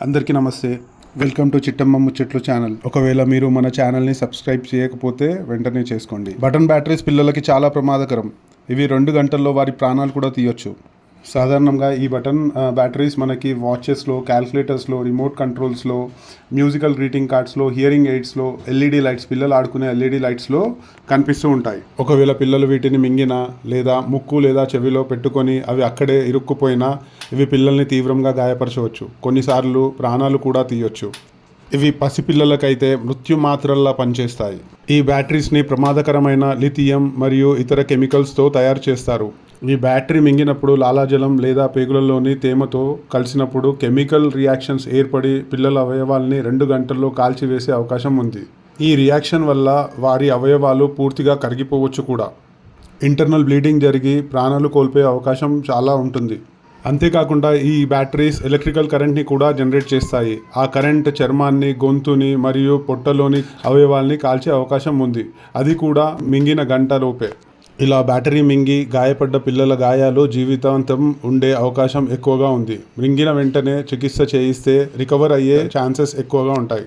అందరికీ నమస్తే. Welcome to Chittamma ముచ్చట్లు ఛానల్. ఒకవేళ మీరు మన ఛానల్ని సబ్స్క్రైబ్ చేయకపోతే వెంటనే చేసుకోండి. బటన్ బ్యాటరీస్ పిల్లలకి చాలా ప్రమాదకరం. ఇవి 2 గంటల్లో వారి ప్రాణాలు కూడా తీయొచ్చు. సాధారణంగా ఈ బటన్ బ్యాటరీస్ మనకి వాచెస్లో, క్యాల్కులేటర్స్లో, రిమోట్ కంట్రోల్స్లో, మ్యూజికల్ గ్రీటింగ్ కార్డ్స్లో, హియరింగ్ ఎయిడ్స్లో, ఎల్ఈడి లైట్స్, పిల్లలు ఆడుకునే ఎల్ఈడి లైట్స్లో కనిపిస్తూ ఉంటాయి. ఒకవేళ పిల్లలు వీటిని మింగినా లేదా ముక్కు లేదా చెవిలో పెట్టుకొని అవి అక్కడే ఇరుక్కుపోయినా ఇవి పిల్లల్ని తీవ్రంగా గాయపరచవచ్చు. కొన్నిసార్లు ప్రాణాలు కూడా తీయొచ్చు. ఇవి పసిపిల్లలకైతే మృత్యు మాత్రల్లా పనిచేస్తాయి. ఈ బ్యాటరీస్ని ప్రమాదకరమైన లిథియం మరియు ఇతర కెమికల్స్తో తయారు చేస్తారు. ఈ బ్యాటరీ మింగినప్పుడు లాలాజలం లేదా పేగులలోని తేమతో కలిసినప్పుడు కెమికల్ రియాక్షన్స్ ఏర్పడి పిల్లల అవయవాల్ని 2 గంటల్లో కాల్చివేసే అవకాశం ఉంది. ఈ రియాక్షన్ వల్ల వారి అవయవాలు పూర్తిగా కరిగిపోవచ్చు కూడా. ఇంటర్నల్ బ్లీడింగ్ జరిగి ప్రాణాలు కోల్పోయే అవకాశం చాలా ఉంటుంది. అంతేకాకుండా ఈ బ్యాటరీస్ ఎలక్ట్రికల్ కరెంట్ని కూడా జనరేట్ చేస్తాయి. ఆ కరెంట్ చర్మాన్ని, గొంతుని మరియు పొట్టలోని అవయవాల్ని కాల్చే అవకాశం ఉంది. అది కూడా మింగిన గంటలోపే. ఇలా బ్యాటరీ మింగి గాయపడ్డ పిల్లల గాయాలు జీవితాంతం ఉండే అవకాశం ఎక్కువగా ఉంది. మింగిన వెంటనే చికిత్స చేయిస్తే రికవర్ అయ్యే ఛాన్సెస్ ఎక్కువగా ఉంటాయి.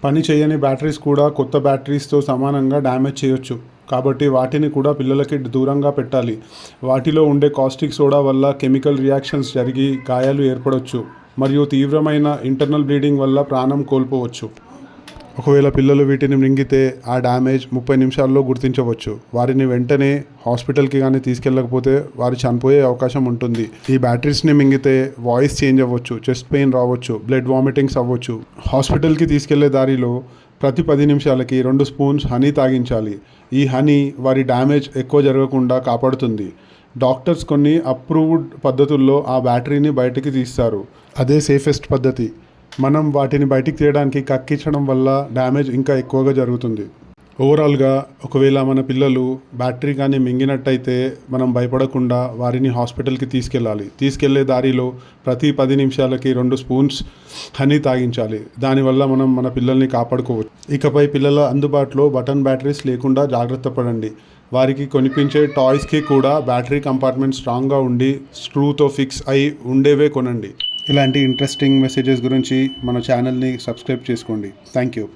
పని చేయని బ్యాటరీస్ కూడా కొత్త బ్యాటరీస్తో సమానంగా డ్యామేజ్ చేయొచ్చు. కాబట్టి వాటిని కూడా పిల్లలకి దూరంగా పెట్టాలి. వాటిలో ఉండే కాస్టిక్ సోడా వల్ల కెమికల్ రియాక్షన్స్ జరిగి గాయాలు ఏర్పడవచ్చు మరియు తీవ్రమైన ఇంటర్నల్ బ్లీడింగ్ వల్ల ప్రాణం కోల్పోవచ్చు. ఒకవేళ పిల్లలు వీటిని మింగితే ఆ డ్యామేజ్ 30 నిమిషాల్లో గుర్తించవచ్చు. వారిని వెంటనే హాస్పిటల్కి కానీ తీసుకెళ్ళకపోతే వారు చనిపోయే అవకాశం ఉంటుంది. ఈ బ్యాటరీస్ని మింగితే వాయిస్ చేంజ్ అవ్వచ్చు, చెస్ట్ పెయిన్ రావచ్చు, బ్లడ్ వామిటింగ్స్ అవ్వచ్చు. హాస్పిటల్కి తీసుకెళ్లే దారిలో ప్రతి 10 నిమిషాలకి 2 స్పూన్స్ హనీ తాగించాలి. ఈ హనీ వారి డ్యామేజ్ ఎక్కువ జరగకుండా కాపాడుతుంది. డాక్టర్స్ కొన్ని అప్రూవ్డ్ పద్ధతుల్లో ఆ బ్యాటరీని బయటికి తీస్తారు. అదే సేఫెస్ట్ పద్ధతి. మనం వాటిని బయటికి తీయడానికి కక్కించడం వల్ల డ్యామేజ్ ఇంకా ఎక్కువగా జరుగుతుంది. ఓవరాల్గా ఒకవేళ మన పిల్లలు బ్యాటరీ కానీ మింగినట్టయితే మనం భయపడకుండా వారిని హాస్పిటల్కి తీసుకెళ్లే దారిలో ప్రతి 10 నిమిషాలకి 2 స్పూన్స్ హనీ తాగించాలి. దానివల్ల మనం మన పిల్లల్ని కాపాడుకోవచ్చు. ఇకపై పిల్లల అందుబాటులో బటన్ బ్యాటరీస్ లేకుండా జాగ్రత్త పడండి. వారికి కొనిపించే టాయ్స్కి కూడా బ్యాటరీ కంపార్ట్మెంట్ స్ట్రాంగ్గా ఉండి స్క్రూతో ఫిక్స్ అయి ఉండేవే కొనండి. ఇలాంటి ఇంట్రెస్టింగ్ మెసేజెస్ గురించి మన ఛానల్ని సబ్స్క్రైబ్ చేసుకోండి. Thank you.